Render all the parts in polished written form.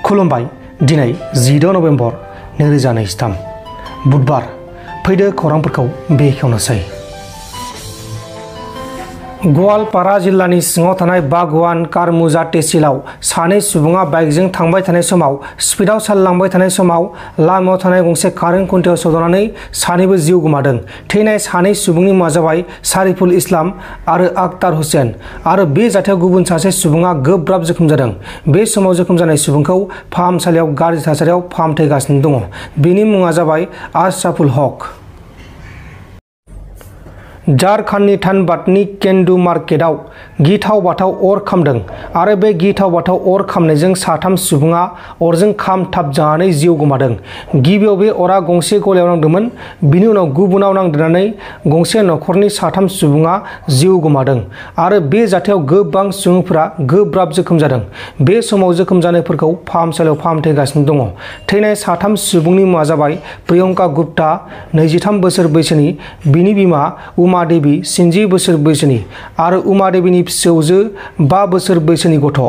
खुलुमबाय दिनै 14 नभेम्बर 2023 बुधबार फैदो खौरांफोरखौ बेखेवनोसै। गवालपारा जिल्लानि सिङाव थानाय बागवान कारमुजा तहसिलाव सानै सुबुङा बाइकजों थांबाय थानाय समाव स्पिडआव सालायलांबाय थानाय समाव लामायाव थानाय गंसे कारेन्ट खुन्थियाव सौदावनानै सानैबो जिउ गोमादों। थैनाय सानै सुबुंनि मुङा जाबाय सारिफुल इस्लाम आरो आक्तार हुसैन आरो बे जाथायाव गुबुन सासे सुबुङा गोब्राब जोखोम जादों। बे समाव जोखोम जानाय सुबुंखौ फाहामसालियाव गाज्रि थासारियाव फाहामथायगासिनो दङ। बेनि मुङा जाबाय आशराफुल हक। झारखंडनि धनबादनि केन्दु मार्केटआव गिथाव बाथाव अर खामदों आरो बे गिथाव बाथाव अर खामनायजों साथाम सुबुङा अरजों खामथाब जानानै जिउ गोमादों। गिबियाव बे अरा गंसे गलायाव नांदोंमोन, बिनि उनाव गुबुनाव नांदेरनानै गंसे नखरनि साथाम सुबुङा जिउ गोमादों आरो बे जाथायाव गोबां सुबुंफोरा गोब्राब जोखोम जादों। बे समाव जोखोम जानायफोरखौ फाहामसालियाव फाहामथायगासिनो दङ। थैनाय साथाम सुबुंनि मुङा जाबाय प्रियंका गुप्ता 23 बोसोर बैसोनि, बिनि बिमा उमा देवी 60 बोसोर बैसोनि आरो उमा देवीनि फिसौजो 5 बोसोर बैसोनि गथ'।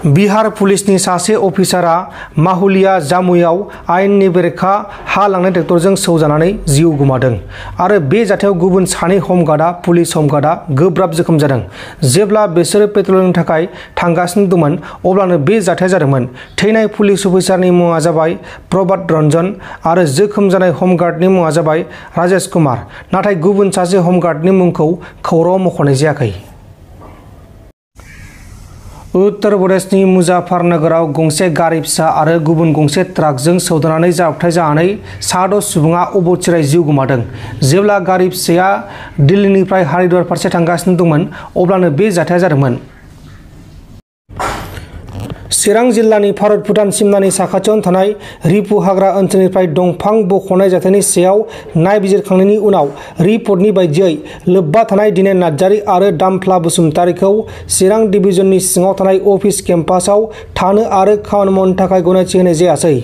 बिहार पुलिसनि सासे अफिसारा माहुलिया जामुयाव आयेननि बेरेखा हा लांनाय ट्रेक्टरजों सौजानानै जिउ गोमादों आरो बे जाथायाव गुबुन सानै पुलिस हमगार्डआ गोब्राब जोखोम जादों। जेब्ला बिसोरो पेट्रलिंनि थाखाय थांगासिनो दंमोन अब्लानो बे जाथाया जादोंमोन। थैनाय पुलिस अफिसारनि मुङा जाबाय प्रभात रंजन आरो जोखोम जानाय हमगार्डनि मुङा जाबाय राजेश कुमार, नाथाय गुबुन सासे हमगार्डनि मुंखौ खौराङाव मख'नाय जायाखै। उत्तर प्रदेशनि मुजाफ्फरनगराव गंसे गारि फिसा आरो गुबुन गंसे ट्राकजों सौदावनानै जाब्रबथाय जानानै 6 सुबुङा अबथिरायै जिउ गोमादों। जेब्ला गारि फिसाया दिल्लीनिफ्राय हरिद्वार फारसे थांगासिनो दंमोन अब्लानो बे जाथाया जादोंमोन। चिरां जिल्लानि भारत-भुटान सिमनानि साखाथियावनो थानाय रिपु हाग्रा ओनसोलनिफ्राय दंफां बख'नाय जाथायनि सायाव नायबिजिरखांनायनि उनाव रिपर्टनि बायदियै लोब्बा थानाय दिनेन नार्जारी आरो दामफ्ला बसुमतारीखौ चिरां डिभिजननि सिङाव थानाय अफिस केम्पासआव थानो आरो खामानि मावनो थाखाय गनायथि होनाय जायासै।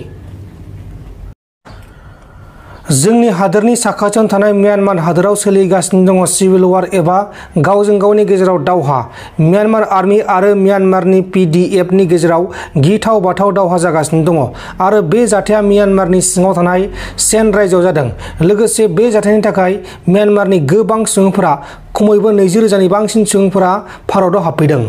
जोंनि हादोरनि साखाथियावनो थानाय म्यानमार हादोराव सोलिगासिनो दङ सिभिल वार एबा गावजों गावनि गेजेराव दावहा। म्यानमार आर्मी आरो म्यानमारनि PDF नि गेजेराव गिथाव बाथाव दावहा जागासिनो दङ आरो बे जाथाया म्यानमारनि सिङाव थानाय सेन रायजोआव जादों। लोगोसे बे जाथायनि थाखाय म्यानमारनि गोबां सुबुंफोरा खमैबो 20,000नि बांसिन सुबुंफोरा भारतआव हाबफैदों।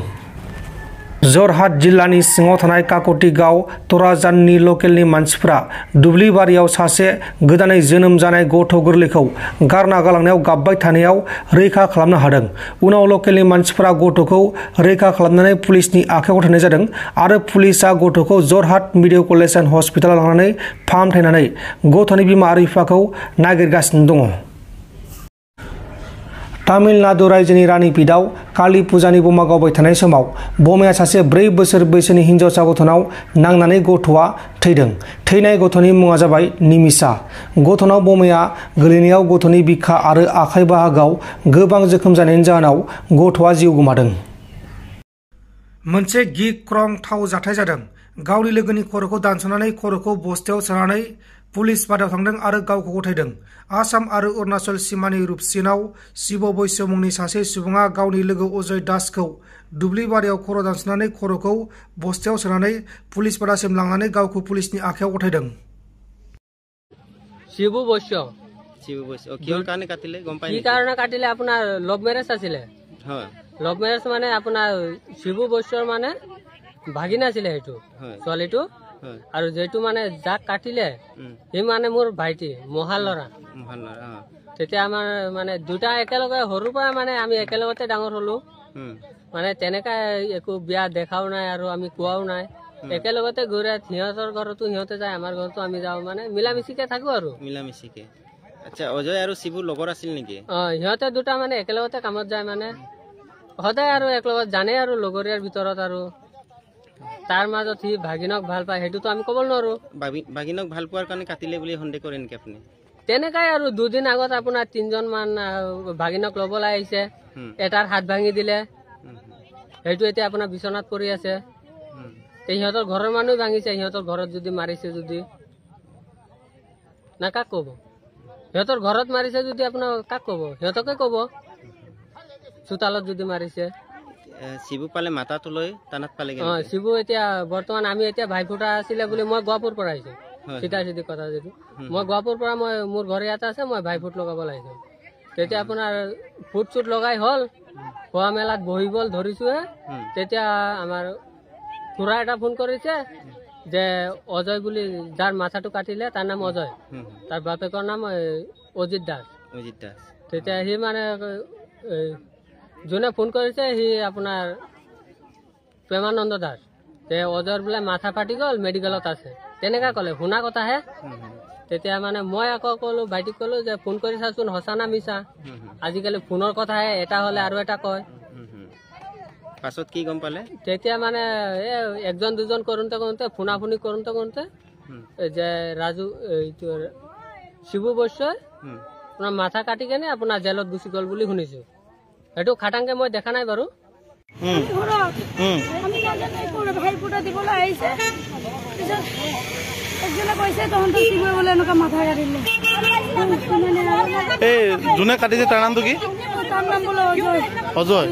जरहाट जिल्लानि सिङाव थानाय काकति गाव तराजाननि लकेलनि मानसिफोरा दुब्लि बारियाव सासे गोदानै जोनोम जानाय गथ' गोरलैखौ गारना गालांनायाव गाबबाय थानायाव रैखा खालामनो हादों। उनाव लकेलनि मानसिफोरा गथ'खौ रैखा खालामनानै पुलिसनि आखायाव गथायनाय जादों आरो पुलिसआ गथ'खौ जरहाट मेडिकेल कलेज एन्ड हस्पिटालाव लांनानै फाहामथायनानै गथ'नि बिमा आरो बिफाखौ नागिरगासिनो दङ। तामिलनाडु रायजोनि रानीपीठआव काली पुजानि बमा गावबाय थानाय समाव बमाया सासे 4 बोसोर बैसोनि हिनजावसा गथ'नाव नांनानै गथ'आ थैदों। थैनाय गथ'नि मुङा जाबाय निमिषा। गथ'नाव बमाया गोलैनायाव गथ'नि बिखा आरो आखाइ बाहागोआव गोबां जोखोम जानायनि जाहोनाव गथ'आ जिउ गोमादों। मोनसे गिख्रंथाव जाथाय जादों। गावनि लोगोनि खर'खौ दानस'नानै खर'खौ बस्थायाव सोनानै पुलिस बादायाव थांदों आरो गावखौ गथायदों। आसाम आरो अरुणाचल सिमानि रुपसिनाव शिव बैश्य मुंनि सासे सुबुङा गावनि लोगो अजय दासखौ दुब्लि बारियाव खर' दानस'नानै खर'खौ बस्थायाव सोनानै पुलिस बादासिम लांनानै गावखौ पुलिसनि आखायाव गथायदों। শিৱ বৈশ্য কিহৰ কাৰণে কাটিলে গম পাই? কি কাৰণে কাটিলে? আপোনাৰ লভ মেৰেজ আছিলে। হয়, লভ মেৰেজ মানে আপোনাৰ শিৱ বৈশ্যৰ মানে ভাগিন আছিলে সেইটো ছোৱালীটো, আৰু যেটো মানে যাক কাটিলে সি মানে মোৰ ভাইটি মহাৰ ল'ৰা। তেতিয়া আমাৰ মানে দুটা একেলগে সৰুৰ পৰা মানে আমি একেলগতে ডাঙৰ হলো। মানে তেনেকা একো বিয়া দেখাও নাই আৰু আমি কোৱাও নাই। একেলগতে ঘূৰে, সিহঁতৰ ঘৰতো সিহঁতে যায়, আমাৰ ঘৰতো আমি যাওঁ, মানে মিলা মিছিকে থাকো আৰু মিলা মিছিকে। আচ্ছা, অজয় আৰু শিৱৰ লগৰ আছিল নেকি? সিহঁতে দুটা মানে একেলগতে কামত যায়, মানে সদায় আৰু একেলগত জানে আৰু লগৰীয়াৰ ভিতৰত। আৰু তাৰ মাজত সি ভাগিনক ভাল পায়, সেইটোতো আমি ক'ব নোৱাৰো। ভাগিনক ভাল পোৱাৰ কাৰণে কাটিলে বুলি সন্দেহ কৰে নেকি আপুনি? তেনেকাই আৰু 2 দিন আগত আপোনাৰ 3জন মান ভাগিনক ল'বলৈ আহিছে, এটাৰ হাত ভাঙি দিলে, সেইটো এতিয়া আপোনাৰ বিচনাত পৰি আছে। সিহঁতৰ ঘৰৰ মানুহ ভাঙিছে, সিহঁতৰ ঘৰত যদি মাৰিছে যদি না কাক ক'ব? সিহঁতৰ ঘৰত মাৰিছে যদি আপোনাৰ কাক ক'ব? সিহঁতকে ক'ব। চোতালত যদি মাৰিছে। শিবু পালে মাতাটো লৈ তানাত পালে শিবু এতিয়া বৰ্তমান আমি এতিয়া ভাইফোঁটা আছিলে বুলি মই গহপুৰ পৰা আহিছো চিধা চিধি কথা যদি মই গহপুৰ পৰা মই মোৰ ঘৰ ইয়াত আছে মই ভাইফোঁট লগাব লাগিছো তেতিয়া আপোনাৰ ফুট চুট লগাই হ'ল খোৱা মেলাত বহি গ'ল ধৰিছোহে তেতিয়া আমাৰ খুৰা এটা ফোন কৰিছে যে অজয় বুলি যাৰ মাথাটো কাটিলে তাৰ নাম অজয় তাৰ বাপেকৰ নাম অজিত দাস তেতিয়া সি মানে যোনে ফোন কৰিছে সি আপোনাৰ প্ৰেমানন্দ দাস যে অজয়ৰ বোলে মাথা ফাটি গ'ল মেডিকেলত আছে তেনেকা ক'লে শুনা কথাহে তেতিয়া মানে মই আকৌ ক'লো ভাইটিক ক'লো যে ফোন কৰি চাচোন সঁচা না মিছা আজিকালি ফোনৰ কথাহে এটা হ'লে আৰু এটা কয় পাছত কি গম পালে তেতিয়া মানে একজন দুজন কৰোঁতে কৰোঁতে ফোনা ফুনি কৰোঁতে যে ৰাজু শিবু বৈশ্যই আপোনাৰ মাথা কাটি কেনে আপোনাৰ জেলত গুচি গ'ল বুলি শুনিছো সেইটো খাটাংকে মই দেখা নাই বাৰু যোনে কাটিছে তাৰ নামটো কি অজয়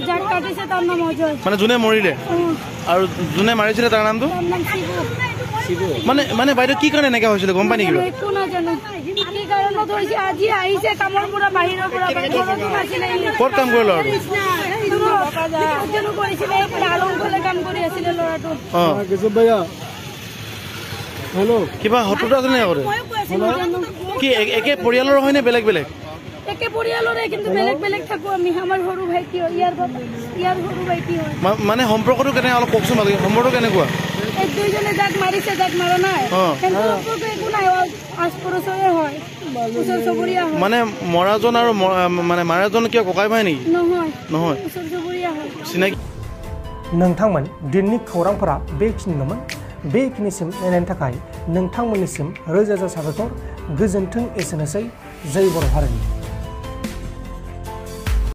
মানে যোনে মৰিলে আৰু যোনে মাৰিছিলে তাৰ নামটো মানে মানে বাইদেউ কি কাৰণে এনেকে হৈছিলে গম পাই নেকি ক'ত কাম কৰিলো আৰু কিবা শত্ৰুতা আছে নে আগতে কি একে পৰিয়ালৰ হয়নে বেলেগ বেলেগ একে পৰিয়ালৰে কিন্তু বেলেগ বেলেগ থাকো আমি আমাৰ সৰু ভাইটি ইয়াৰ সৰু ভাইটি হয় মানে সম্পৰ্কটো কেনে অলপ কওকচোন ভালকে সম্পৰ্ক কেনেকুৱা এক দুইজনে যাক মাৰিছে যাক মাৰা নাই সম্পৰ্ক একো নাই আশপৰচৰে হয় ওচৰ চুবুৰীয়া হয় মানে মৰাজন আৰু মানে মাৰাজন কিয় ককাই ভাই নেকি নহয় নহয় ওচৰ চুবুৰীয়া হয় চিনাকি नोंथांमोन दिननि खौरांफोरा बेखिनिनोमोन बेखिनिसिम नायनायनि थाखाय नोंथांमोननिसिम रोजा रोजा साबायखर गोजोन्थों एसेनोसै जय बर' हारिनि